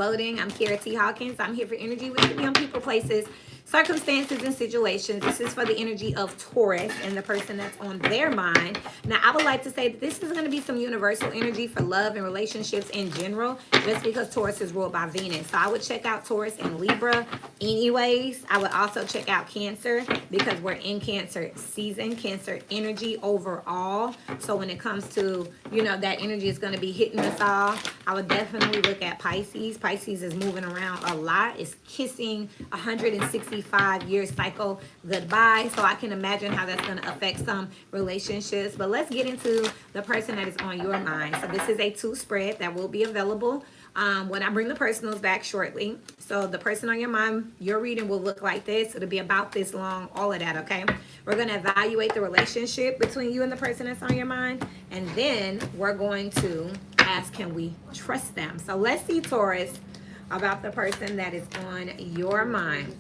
downloading. I'm Kara T. Hawkins. I'm here for energy with me on people, places, circumstances, and situations. This is for the energy of Taurus and the person that's on their mind. Now, I would like to say that this is going to be some universal energy for love and relationships in general, just because Taurus is ruled by Venus. So I would check out Taurus and Libra anyways. I would also check out Cancer because we're in Cancer season, Cancer energy overall. So when it comes to, you know, that energy is going to be hitting us all. I would definitely look at Pisces. Pisces is moving around a lot. It's kissing 165-year cycle goodbye. So I can imagine how that's going to affect some relationships. But let's get into the person that is on your mind. So this is a 2 spread that will be available when I bring the personals back shortly. So the person on your mind, your reading will look like this. It'll be about this long, all of that, okay? We're going to evaluate the relationship between you and the person that's on your mind. And then we're going to ask, can we trust them? So let's see, Taurus, about the person that is on your mind.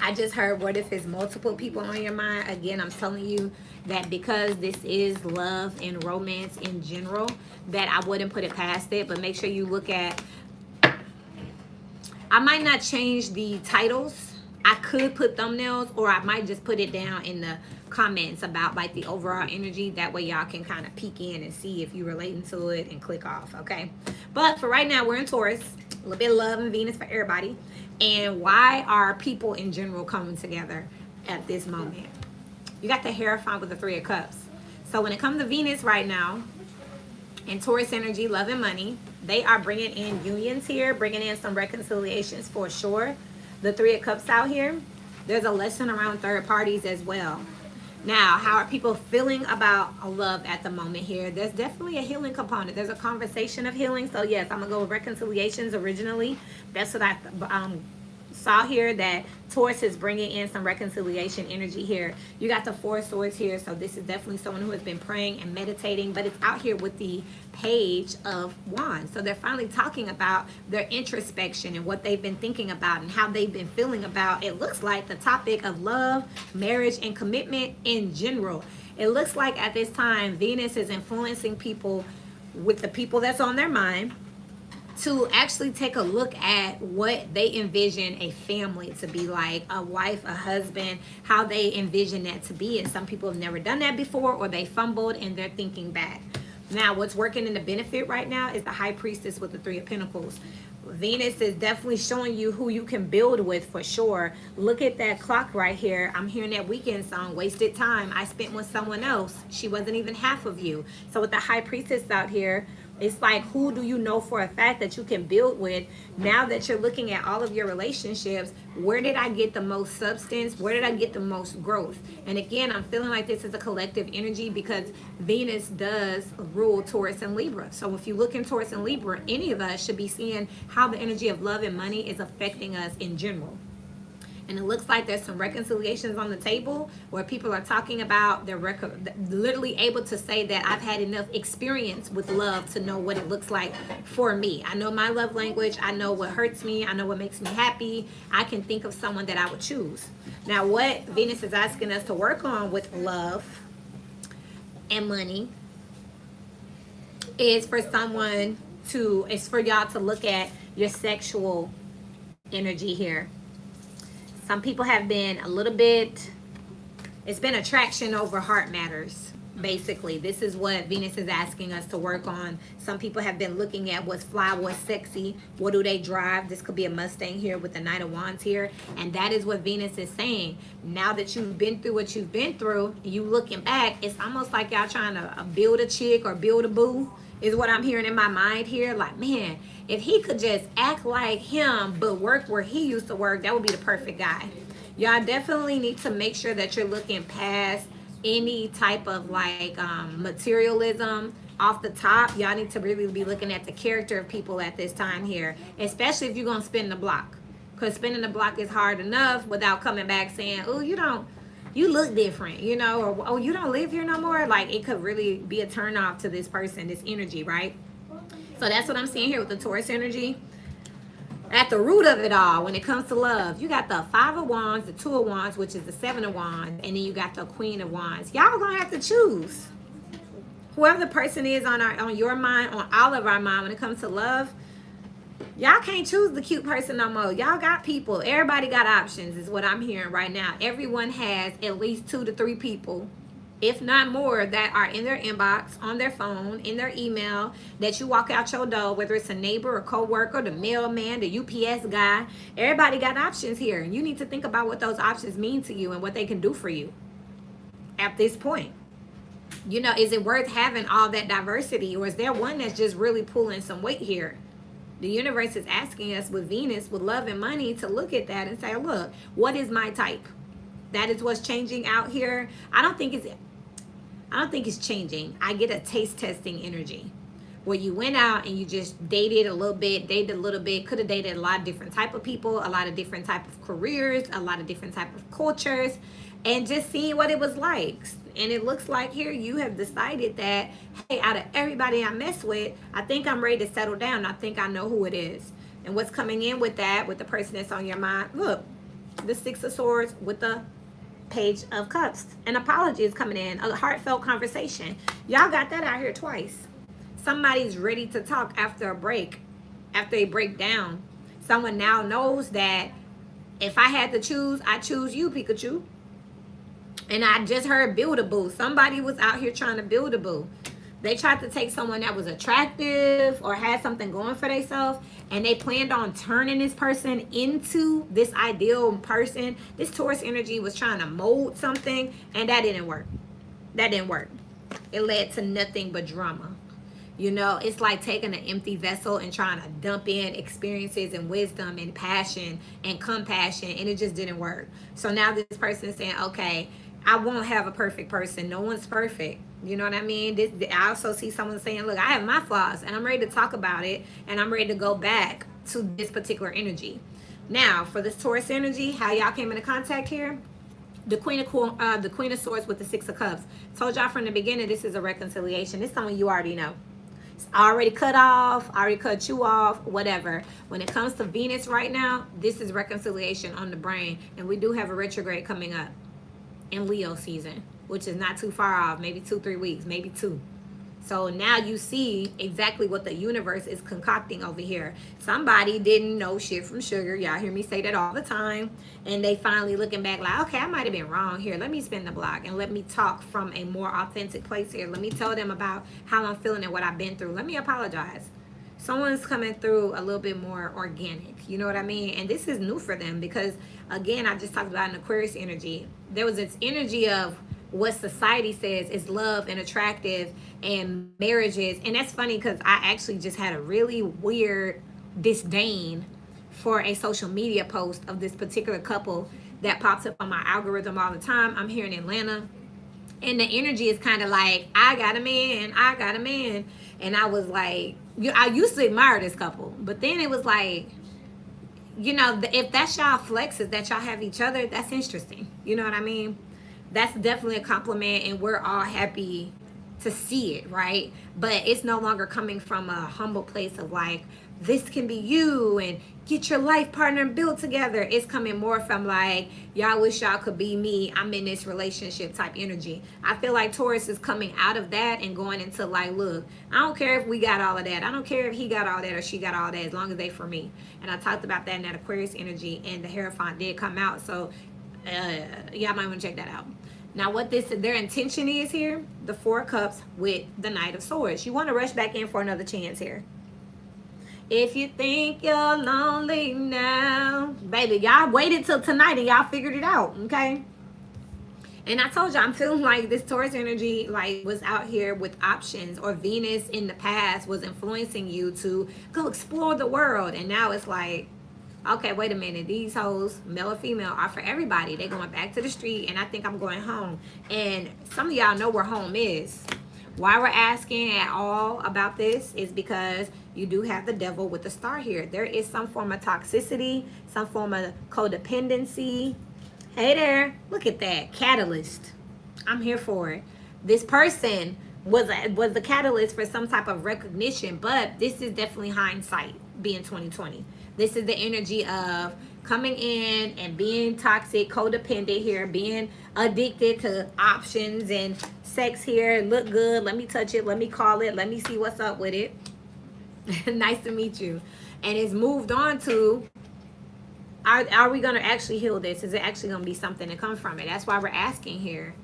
I just heard, what if it's multiple people on your mind? Again, I'm telling you that because this is love and romance in general, that I wouldn't put it past it. But make sure you look at, I might not change the titles. I could put thumbnails, or I might just put it down in the comments about like the overall energy. That way y'all can kind of peek in and see if you're relating to it and click off, okay? But for right now, we're in Taurus. A little bit of love and Venus for everybody. And why are people in general coming together at this moment? You got the Hierophant with the 3 of Cups. So when it comes to Venus right now, and Taurus energy, love and money, they are bringing in unions here, bringing in some reconciliations for sure. The 3 of Cups out here, there's a lesson around third parties as well. Now, how are people feeling about love at the moment here? There's definitely a healing component. There's a conversation of healing. So yes, I'm going to go with reconciliations originally. That's what I saw here, that Taurus is bringing in some reconciliation energy here. You got the 4 swords here. So this is definitely someone who has been praying and meditating, but it's out here with the Page of Wands. So they're finally talking about their introspection and what they've been thinking about and how they've been feeling about, it looks like, the topic of love, marriage, and commitment in general. It looks like at this time, Venus is influencing people, with the people that's on their mind, to actually take a look at what they envision a family to be like, a wife, a husband, how they envision that to be. And some people have never done that before, or they fumbled and they're thinking back. Now, what's working in the benefit right now is the High Priestess with the 3 of Pentacles. Venus is definitely showing you who you can build with for sure. Look at that clock right here. I'm hearing that Weekend song, Wasted Time. I spent with someone else. She wasn't even half of you. So with the High Priestess out here, it's like, who do you know for a fact that you can build with? Now that you're looking at all of your relationships, where did I get the most substance? Where did I get the most growth? And again, I'm feeling like this is a collective energy because Venus does rule Taurus and Libra. So if you look in Taurus and Libra, any of us should be seeing how the energy of love and money is affecting us in general. And it looks like there's some reconciliations on the table where people are talking about they're literally able to say that I've had enough experience with love to know what it looks like for me. I know my love language. I know what hurts me. I know what makes me happy. I can think of someone that I would choose. Now, what Venus is asking us to work on with love and money is for someone to, it's for y'all to look at your sexual energy here. Some people have been a little bit, it's been attraction over heart matters, basically. This is what Venus is asking us to work on. Some people have been looking at what's fly, what's sexy, what do they drive. This could be a Mustang here with the Knight of Wands here. And that is what Venus is saying. Now that you've been through what you've been through, you looking back, it's almost like y'all trying to build a chick or build a boo, is what I'm hearing in my mind here. Like, man, if he could just act like him but work where he used to work, that would be the perfect guy. Y'all definitely need to make sure that you're looking past any type of like materialism off the top. Y'all need to really be looking at the character of people at this time here, especially if you're going to spin the block. Because spinning the block is hard enough without coming back saying, oh, you look different, you know, or oh, you don't live here no more. Like, it could really be a turn off to this person, this energy, right? So that's what I'm seeing here with the Taurus energy. At the root of it all, when it comes to love, you got the 5 of Wands, the 2 of Wands, which is the 7 of Wands, and then you got the Queen of Wands. Y'all gonna have to choose. Whoever the person is on your mind, on all of our mind, when it comes to love, Y'all can't choose the cute person no more. Y'all got people. Everybody got options is what I'm hearing right now. Everyone has at least 2 to 3 people, if not more, that are in their inbox, on their phone, in their email, that you walk out your door, whether it's a neighbor, a co-worker, the mailman, the UPS guy. Everybody got options here. You need to think about what those options mean to you and what they can do for you at this point. You know, is it worth having all that diversity, or is there one that's just really pulling some weight here? The universe is asking us with Venus, with love and money, to look at that and say, look, what is my type? That is what's changing out here. I don't think it's changing. I get a taste testing energy where you went out and you just dated a little bit, could have dated a lot of different type of people, a lot of different type of careers, a lot of different type of cultures, and just seeing what it was like. And it looks like here you have decided that, hey, out of everybody I mess with, I think I'm ready to settle down. I think I know who it is. And what's coming in with that, with the person that's on your mind, look, the 6 of Swords with the Page of Cups. An apology is coming in, a heartfelt conversation. Y'all got that out here twice. Somebody's ready to talk after a break, after a breakdown. Someone now knows that if I had to choose, I choose you, Pikachu. And I just heard build a boo. Somebody was out here trying to build a boo. They tried to take someone that was attractive or had something going for themselves, and they planned on turning this person into this ideal person. This Taurus energy was trying to mold something, and that didn't work. That didn't work. It led to nothing but drama. You know, it's like taking an empty vessel and trying to dump in experiences and wisdom and passion and compassion, and it just didn't work. So now this person is saying, okay, I won't have a perfect person. No one's perfect. You know what I mean? I also see someone saying, look, I have my flaws and I'm ready to talk about it, and I'm ready to go back to this particular energy. Now, for this Taurus energy, how y'all came into contact here? The Queen of Swords with the 6 of Cups. Told y'all from the beginning, this is a reconciliation. This is someone you already know. It's already cut off, already cut you off, whatever. When it comes to Venus right now, this is reconciliation on the brain. And we do have a retrograde coming up in Leo season, which is not too far off, maybe 2-3 weeks, maybe 2. So now you see exactly what the universe is concocting over here. Somebody didn't know shit from sugar. Y'all hear me say that all the time. And they finally looking back like, okay, I might have been wrong here. Let me spin the block and let me talk from a more authentic place here. Let me tell them about how I'm feeling and what I've been through. Let me apologize. Someone's coming through a little bit more organic. You know what I mean? And this is new for them because, again, I just talked about an Aquarius energy. There was this energy of what society says is love and attractive and marriages. And that's funny because I actually just had a really weird disdain for a social media post of this particular couple that pops up on my algorithm all the time. I'm here in Atlanta. And the energy is kind of like, I got a man. And I was like, I used to admire this couple. But then it was like, you know, if that's y'all flexes that y'all have each other, that's interesting. You know what I mean? That's definitely a compliment, and we're all happy to see it, right? But it's no longer coming from a humble place of like, this can be you and get your life partner and build together. It's coming more from like, y'all wish y'all could be me. I'm in this relationship type energy. I feel like Taurus is coming out of that and going into like, look, I don't care if we got all of that. I don't care if he got all that or she got all that, as long as they for me. And I talked about that in that Aquarius energy, and the Hierophant did come out. So y'all might want to check that out. Now what their intention is here, the 4 of Cups with the Knight of Swords. You want to rush back in for another chance here. If you think you're lonely now, baby, y'all waited till tonight and y'all figured it out, okay? And I told you, I'm feeling like this Taurus energy like was out here with options, or Venus in the past was influencing you to go explore the world. And now it's like, okay, wait a minute. These hoes, male or female, are for everybody. They're going back to the street, and I think I'm going home. And some of y'all know where home is. Why we're asking at all about this is because you do have the Devil with the Star here. There is some form of toxicity, some form of codependency. Hey there, look at that, catalyst. I'm here for it. This person was the catalyst for some type of recognition, but this is definitely hindsight being 2020. This is the energy of coming in and being toxic, codependent here, being addicted to options and sex here. Look good. Let me touch it. Let me call it. Let me see what's up with it. Nice to meet you. and it's moved on to, are we going to actually heal this? Is it actually going to be something that comes from it? That's why we're asking here.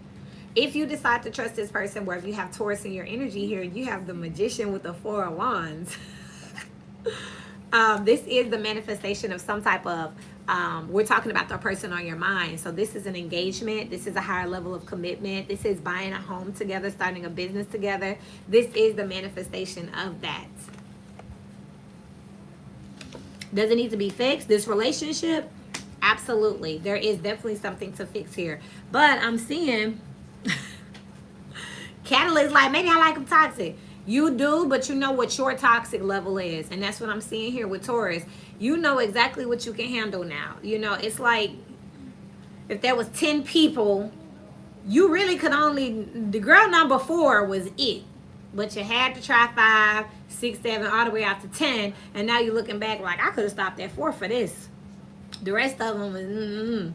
If you decide to trust this person, where if you have Taurus in your energy here, you have the Magician with the Four of Wands. This is the manifestation of some type of, we're talking about the person on your mind. So this is an engagement. This is a higher level of commitment. This is buying a home together, starting a business together. This is the manifestation of that. Does it need to be fixed? This relationship? Absolutely. There is definitely something to fix here. But I'm seeing Catalyst, like, maybe I like him toxic. You do, but you know what your toxic level is. And that's what I'm seeing here with Taurus. You know exactly what you can handle now. You know, it's like if there was 10 people, you really could only, the girl number 4 was it. But you had to try 5, 6, 7, all the way out to 10. And now you're looking back like, I could have stopped at 4 for this. The rest of them was,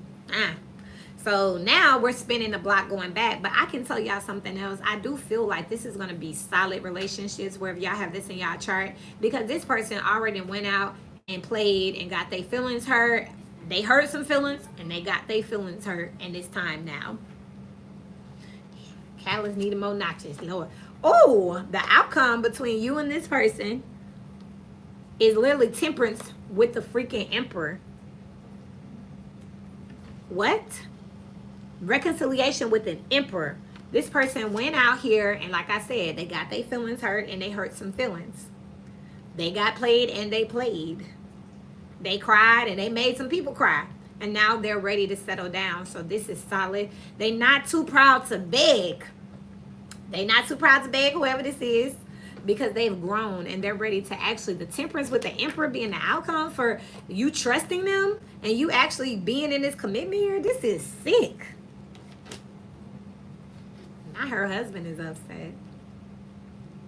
So now we're spinning the block going back. But I can tell y'all something else. I do feel like this is going to be solid relationships wherever y'all have this in y'all chart. Because this person already went out and played and got their feelings hurt. They hurt some feelings and they got their feelings hurt. And it's time now. Catalyst needed more notches, Lord. Oh, the outcome between you and this person is literally temperance with the freaking Emperor. What? Reconciliation with an Emperor. This person went out here and, like I said, they got their feelings hurt and they hurt some feelings. They got played and they played. They cried and they made some people cry. And now they're ready to settle down. So this is solid. They're not too proud to beg. They're not too proud to beg whoever this is, because they've grown and they're ready to actually, the temperance with the Emperor being the outcome for you trusting them and you actually being in this commitment here. This is sick. Now her husband is upset.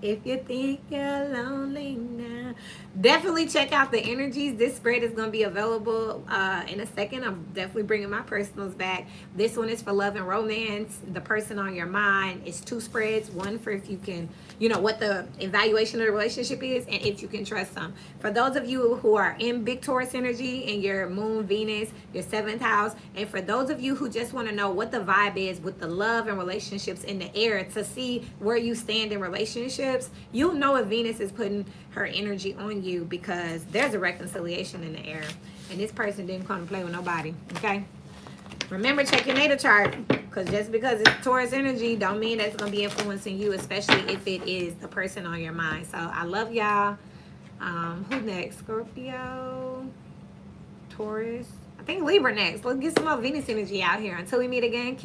If you think you're lonely now, definitely check out the energies. This spread is going to be available in a second. I'm definitely bringing my personals back. This one is for love and romance. The person on your mind is 2 spreads. One for if you can, you know, what the evaluation of the relationship is and if you can trust them. For those of you who are in big Taurus energy in your moon, Venus, your 7th house, and for those of you who just want to know what the vibe is with the love and relationships in the air to see where you stand in relationships, you'll know if Venus is putting her energy on you, because there's a reconciliation in the air and this person didn't come to play with nobody. Okay, remember, check your natal chart, because just because it's Taurus energy don't mean that's going to be influencing you, especially if it is the person on your mind. So I love y'all. Who next? Scorpio, Taurus, I think Libra next. Let's get some more Venus energy out here. Until we meet again, keep